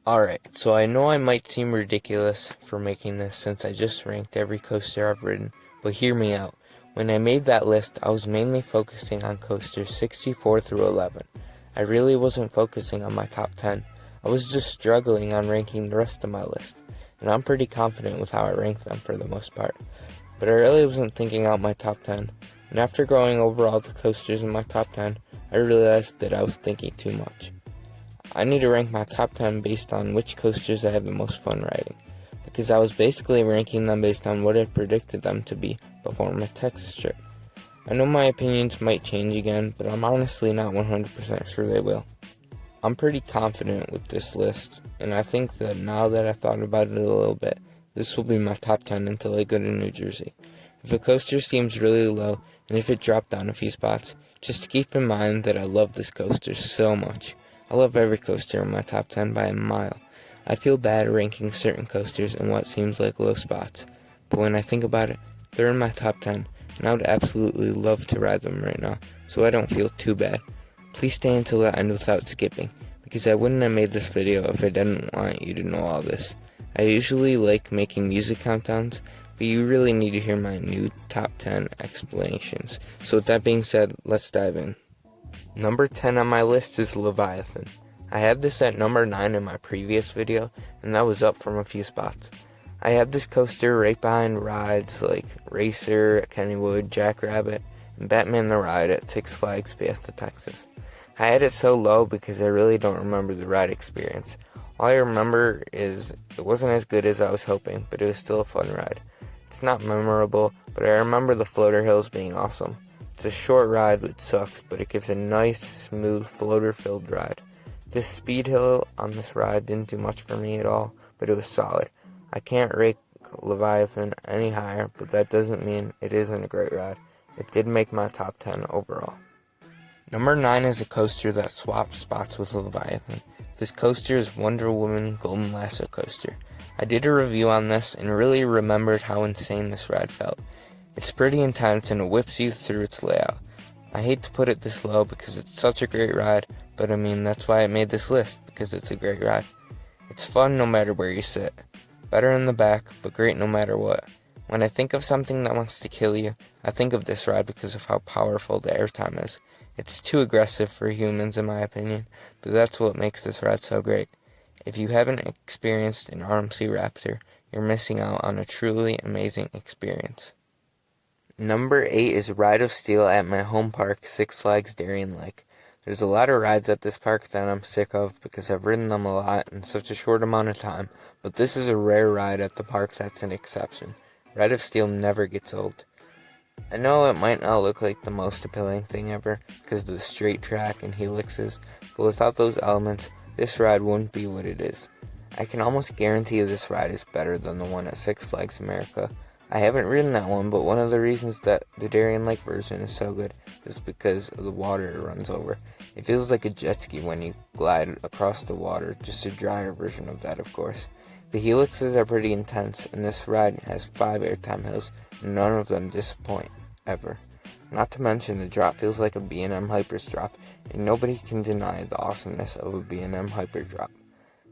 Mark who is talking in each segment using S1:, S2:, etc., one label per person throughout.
S1: Alright, so I know I might seem ridiculous for making this since I just ranked every coaster I've ridden, but hear me out. When I made that list, I was mainly focusing on coasters 64 through 11. I really wasn't focusing on my top 10. I was just struggling on ranking the rest of my list, and I'm pretty confident with how I ranked them for the most part. But I really wasn't thinking out my top 10, and after going over all the coasters in my top 10, I realized that I was thinking too much. I need to rank my top 10 based on which coasters I have the most fun riding, because I was basically ranking them based on what I predicted them to be before my Texas trip. I know my opinions might change again, but I'm honestly not 100% sure they will. I'm pretty confident with this list, and I think that now that I've thought about it a little bit, this will be my top 10 until I go to New Jersey. If a coaster seems really low, and if it dropped down a few spots, just keep in mind that I love this coaster so much. I love every coaster in my top 10 by a mile. I feel bad ranking certain coasters in what seems like low spots, but when I think about it, they're in my top 10, and I would absolutely love to ride them right now, so I don't feel too bad. Please stay until the end without skipping, because I wouldn't have made this video if I didn't want you to know all this. I usually like making music countdowns, but you really need to hear my new top 10 explanations. So with that being said, let's dive in. Number 10 on my list is Leviathan. I had this at number 9 in my previous video, and that was up from a few spots. I have this coaster right behind rides like Racer at Kennywood, Jackrabbit, and Batman the Ride at Six Flags Fiesta, Texas. I had it so low because I really don't remember the ride experience. All I remember is it wasn't as good as I was hoping, but it was still a fun ride. It's not memorable, but I remember the floater hills being awesome. It's a short ride which sucks, but it gives a nice, smooth, floater-filled ride. This speed hill on this ride didn't do much for me at all, but it was solid. I can't rate Leviathan any higher, but that doesn't mean it isn't a great ride. It did make my top 10 overall. Number 9 is a coaster that swaps spots with Leviathan. This coaster is Wonder Woman Golden Lasso Coaster. I did a review on this and really remembered how insane this ride felt. It's pretty intense and it whips you through its layout. I hate to put it this low because it's such a great ride, but I mean that's why I made this list, because it's a great ride. It's fun no matter where you sit. Better in the back, but great no matter what. When I think of something that wants to kill you, I think of this ride because of how powerful the airtime is. It's too aggressive for humans in my opinion, but that's what makes this ride so great. If you haven't experienced an RMC Raptor, you're missing out on a truly amazing experience. Number 8 is Ride of Steel at my home park, Six Flags Darien Lake. There's a lot of rides at this park that I'm sick of because I've ridden them a lot in such a short amount of time, but this is a rare ride at the park that's an exception. Ride of Steel never gets old. I know it might not look like the most appealing thing ever because of the straight track and helixes, but without those elements, this ride wouldn't be what it is. I can almost guarantee this ride is better than the one at Six Flags America. I haven't ridden that one, but one of the reasons that the Darien Lake version is so good is because of the water it runs over. It feels like a jet ski when you glide across the water, just a drier version of that, of course. The helixes are pretty intense, and this ride has 5 airtime hills, and none of them disappoint, ever. Not to mention the drop feels like a B&M Hypers drop, and nobody can deny the awesomeness of a B&M Hyper drop.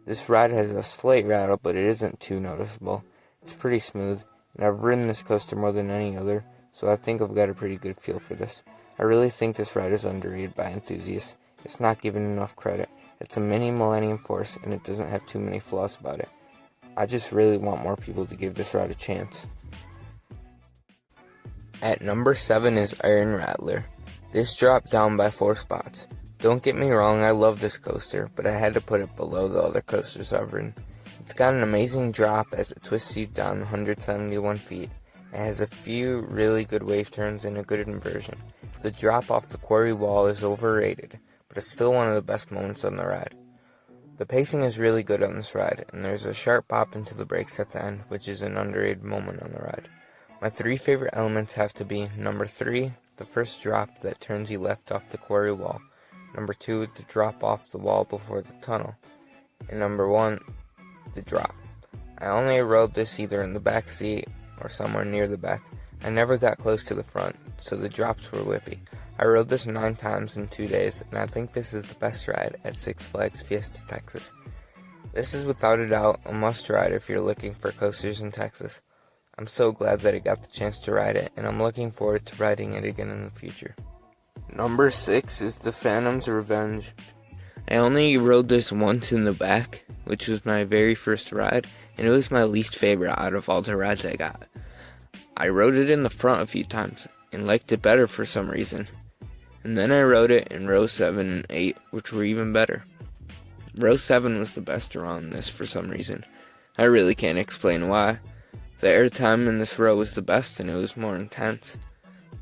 S1: This ride has a slight rattle, but it isn't too noticeable. It's pretty smooth, and I've ridden this coaster more than any other, so I think I've got a pretty good feel for this. I really think this ride is underrated by enthusiasts. It's not given enough credit. It's a mini Millennium Force, and it doesn't have too many flaws about it. I just really want more people to give this ride a chance. At number 7 is Iron Rattler. This dropped down by 4 spots. Don't get me wrong, I love this coaster, but I had to put it below the other coasters I've ridden. It's got an amazing drop as it twists you down 171 feet. It has a few really good wave turns and a good inversion. The drop off the quarry wall is overrated, but it's still one of the best moments on the ride. The pacing is really good on this ride, and there's a sharp pop into the brakes at the end, which is an underrated moment on the ride. My 3 favorite elements have to be number 3, the first drop that turns you left off the quarry wall, number 2, the drop off the wall before the tunnel, and number 1, the drop. I only rode this either in the back seat or somewhere near the back. I never got close to the front, so the drops were whippy. I rode this 9 times in 2 days, and I think this is the best ride at Six Flags Fiesta, Texas. This is without a doubt a must ride if you're looking for coasters in Texas. I'm so glad that I got the chance to ride it, and I'm looking forward to riding it again in the future. Number 6 is the Phantom's Revenge. I only rode this once in the back, which was my very first ride, and it was my least favorite out of all the rides I got. I rode it in the front a few times, and liked it better for some reason. And then I rode it in row 7 and 8, which were even better. Row 7 was the best row on this for some reason. I really can't explain why. The airtime in this row was the best and it was more intense.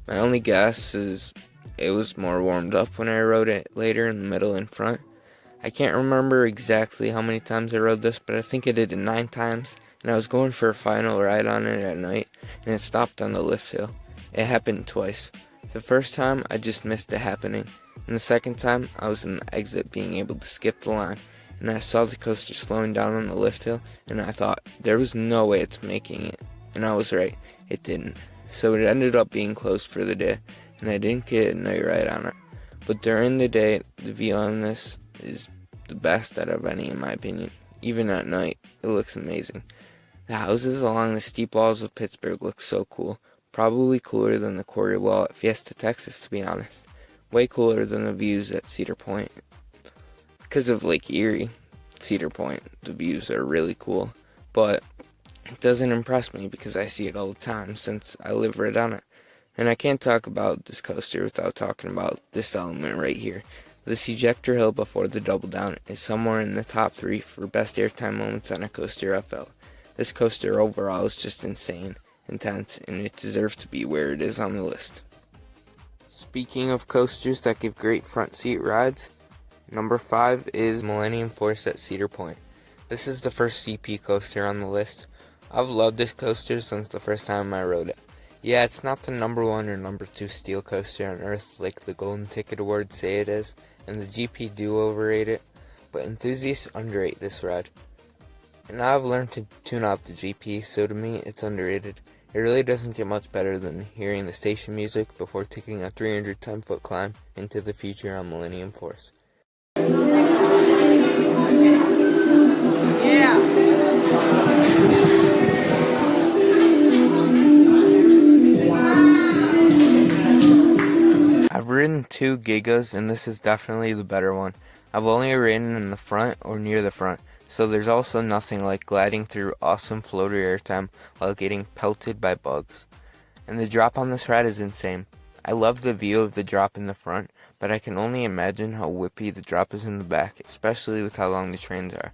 S1: My only guess is it was more warmed up when I rode it later in the middle and front. I can't remember exactly how many times I rode this, but I think I did it 9 times, and I was going for a final ride on it at night, and it stopped on the lift hill. It happened twice. The first time, I just missed it happening, and the second time, I was in the exit being able to skip the line, and I saw the coaster slowing down on the lift hill, and I thought, there was no way it's making it, and I was right, it didn't. So it ended up being closed for the day, and I didn't get a night ride on it. But during the day, the view on this is the best out of any in my opinion. Even at night, it looks amazing. The houses along the steep walls of Pittsburgh look so cool. Probably cooler than the quarry wall at Fiesta, Texas, to be honest. Way cooler than the views at Cedar Point. Because of Lake Erie, Cedar Point, the views are really cool. But it doesn't impress me because I see it all the time since I live right on it. And I can't talk about this coaster without talking about this element right here. This ejector hill before the double down is somewhere in the top 3 for best airtime moments on a coaster I've felt. This coaster overall is just insane, intense, and it deserves to be where it is on the list. Speaking of coasters that give great front seat rides, number 5 is Millennium Force at Cedar Point. This is the first CP coaster on the list. I've loved this coaster since the first time I rode it. Yeah, it's not the number 1 or number 2 steel coaster on Earth like the Golden Ticket Awards say it is, and the GP do overrate it, but enthusiasts underrate this ride. And now I've learned to tune out the GP, so to me it's underrated. It really doesn't get much better than hearing the station music before taking a 310-foot climb into the future on Millennium Force. I've ridden 2 Gigas, and this is definitely the better one. I've only ridden in the front or near the front, so there's also nothing like gliding through awesome floater airtime while getting pelted by bugs. And the drop on this ride is insane. I love the view of the drop in the front, but I can only imagine how whippy the drop is in the back, especially with how long the trains are.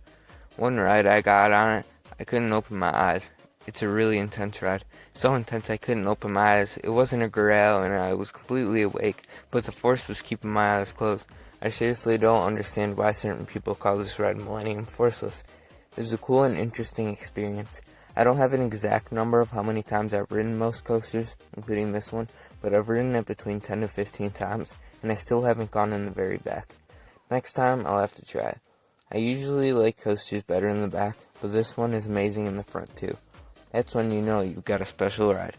S1: One ride I got on it, I couldn't open my eyes. It's a really intense ride. So intense I couldn't open my eyes. It wasn't a grille and I was completely awake, but the force was keeping my eyes closed. I seriously don't understand why certain people call this ride Millennium Forceless. It was a cool and interesting experience. I don't have an exact number of how many times I've ridden most coasters, including this one, but I've ridden it between 10 to 15 times, and I still haven't gone in the very back. Next time, I'll have to try it. I usually like coasters better in the back, but this one is amazing in the front too. That's when you know you've got a special ride.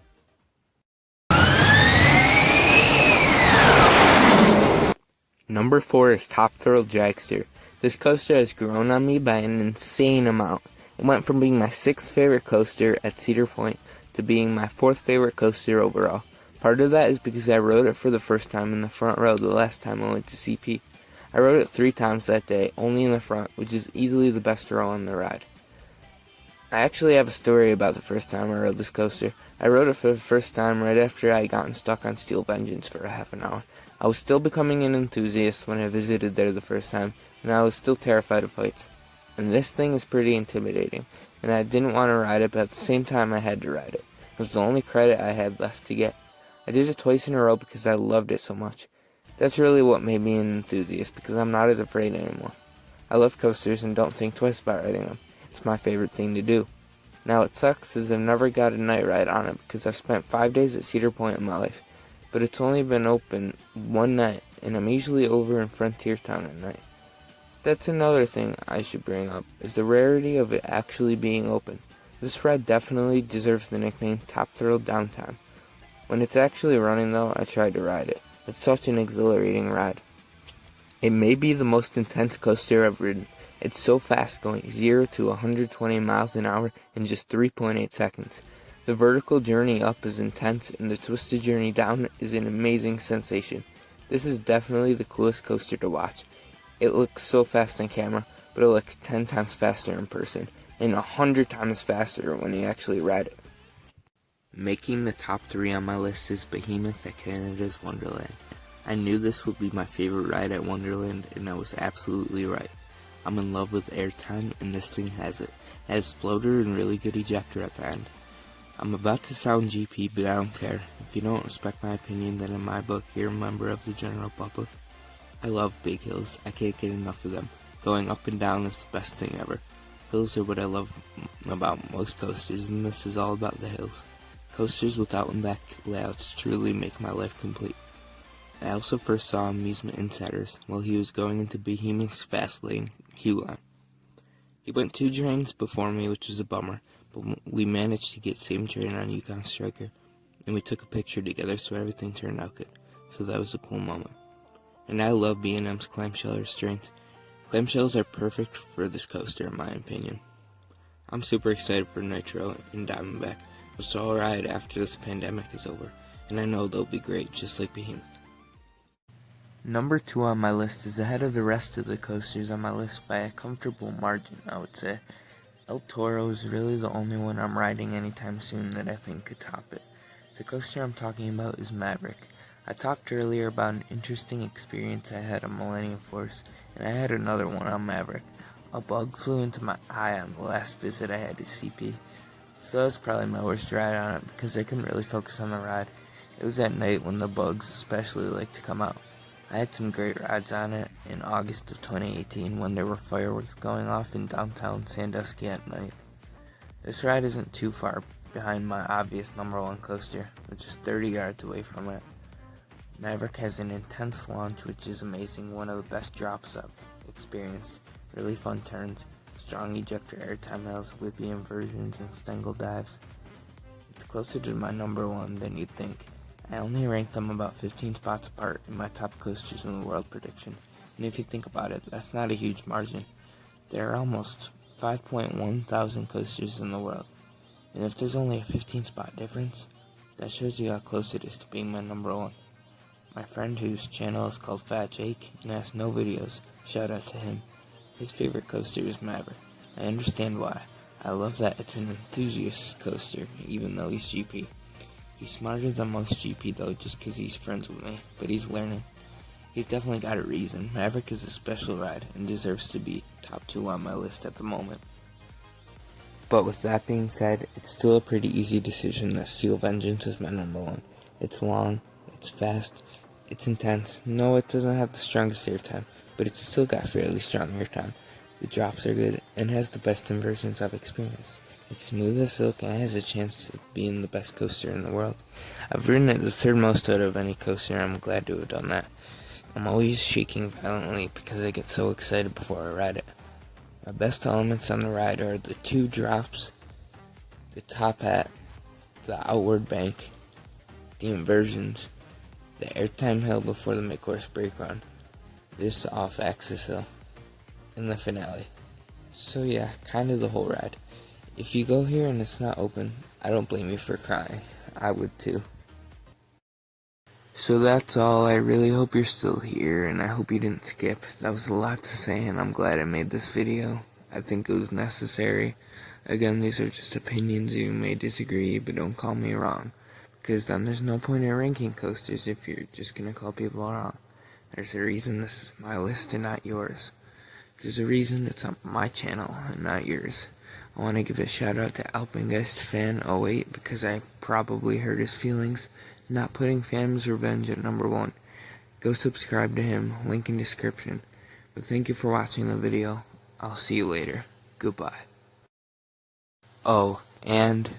S1: Number 4 is Top Thrill Dragster. This coaster has grown on me by an insane amount. It went from being my 6th favorite coaster at Cedar Point to being my 4th favorite coaster overall. Part of that is because I rode it for the first time in the front row the last time I went to CP. I rode it 3 times that day, only in the front, which is easily the best row on the ride. I actually have a story about the first time I rode this coaster. I rode it for the first time right after I had gotten stuck on Steel Vengeance for a half an hour. I was still becoming an enthusiast when I visited there the first time, and I was still terrified of heights. And this thing is pretty intimidating, and I didn't want to ride it, but at the same time I had to ride it. It was the only credit I had left to get. I did it twice in a row because I loved it so much. That's really what made me an enthusiast, because I'm not as afraid anymore. I love coasters and don't think twice about riding them. It's my favorite thing to do. Now what sucks is I've never got a night ride on it because I've spent 5 days at Cedar Point in my life, but it's only been open one night, and I'm usually over in Frontier Town at night. That's another thing I should bring up, is the rarity of it actually being open. This ride definitely deserves the nickname Top Thrill Downtime. When it's actually running though, I tried to ride it. It's such an exhilarating ride. It may be the most intense coaster I've ridden, It's so fast, going 0 to 120 miles an hour in just 3.8 seconds. The vertical journey up is intense, and the twisted journey down is an amazing sensation. This is definitely the coolest coaster to watch. It looks so fast on camera, but it looks 10 times faster in person, and 100 times faster when you actually ride it. Making the top 3 on my list is Behemoth at Canada's Wonderland. I knew this would be my favorite ride at Wonderland, and I was absolutely right. I'm in love with airtime, and this thing has it. It has floater and really good ejector at the end. I'm about to sound GP, but I don't care. If you don't respect my opinion, then in my book, you're a member of the general public. I love big hills. I can't get enough of them. Going up and down is the best thing ever. Hills are what I love about most coasters, and this is all about the hills. Coasters with out and back layouts truly make my life complete. I also first saw Amusement Insiders while he was going into Behemoth's fast lane, queue line. He went 2 trains before me, which was a bummer, but we managed to get same train on Yukon Striker, and we took a picture together, so everything turned out good. So that was a cool moment. And I love B&M's clamshell restraints. Clamshells are perfect for this coaster in my opinion. I'm super excited for Nitro and Diamondback, which I'll ride after this pandemic is over, and I know they'll be great just like Behemoth. Number 2 on my list is ahead of the rest of the coasters on my list by a comfortable margin, I would say. El Toro is really the only one I'm riding anytime soon that I think could top it. The coaster I'm talking about is Maverick. I talked earlier about an interesting experience I had on Millennium Force, and I had another one on Maverick. A bug flew into my eye on the last visit I had to CP, so that was probably my worst ride on it because I couldn't really focus on the ride. It was at night when the bugs especially like to come out. I had some great rides on it in August of 2018 when there were fireworks going off in downtown Sandusky at night. This ride isn't too far behind my obvious number 1 coaster, which is 30 yards away from it. Maverick has an intense launch, which is amazing, one of the best drops I've experienced. Really fun turns, strong ejector airtime hills, whippy inversions, and stangle dives. It's closer to my number 1 than you'd think. I only ranked them about 15 spots apart in my top coasters in the world prediction, and if you think about it, that's not a huge margin. There are almost 5.1 thousand coasters in the world, and if there's only a 15 spot difference, that shows you how close it is to being my number 1. My friend whose channel is called Fat Jake and has no videos, shout out to him. His favorite coaster is Maverick. I understand why. I love that it's an enthusiast coaster, even though he's GP. He's smarter than most GP though, just because he's friends with me, but he's learning. He's definitely got a reason. Maverick is a special ride and deserves to be top 2 on my list at the moment. But with that being said, it's still a pretty easy decision that Steel Vengeance is my number 1. It's long, it's fast, it's intense. No, it doesn't have the strongest airtime, but it's still got fairly strong airtime. The drops are good and has the best inversions I've experienced. It's smooth as silk and has a chance to be in the best coaster in the world. I've ridden it the 3rd most out of any coaster, and I'm glad to have done that. I'm always shaking violently because I get so excited before I ride it. My best elements on the ride are the 2 drops, the top hat, the outward bank, the inversions, the airtime hill before the mid-course brake run, this off-axis hill, and the finale. So yeah, kind of the whole ride. If you go here and it's not open, I don't blame you for crying. I would too. So that's all. I really hope you're still here, and I hope you didn't skip. That was a lot to say, and I'm glad I made this video. I think it was necessary. Again, these are just opinions. You may disagree, but don't call me wrong, because then there's no point in ranking coasters if you're just gonna call people wrong. There's a reason this is my list and not yours. There's a reason it's on my channel and not yours. I want to give a shout out to Alpengeist Fan 08 because I probably hurt his feelings not putting Phantom's Revenge at number 1. Go subscribe to him, link in description. But thank you for watching the video. I'll see you later. Goodbye. Oh, and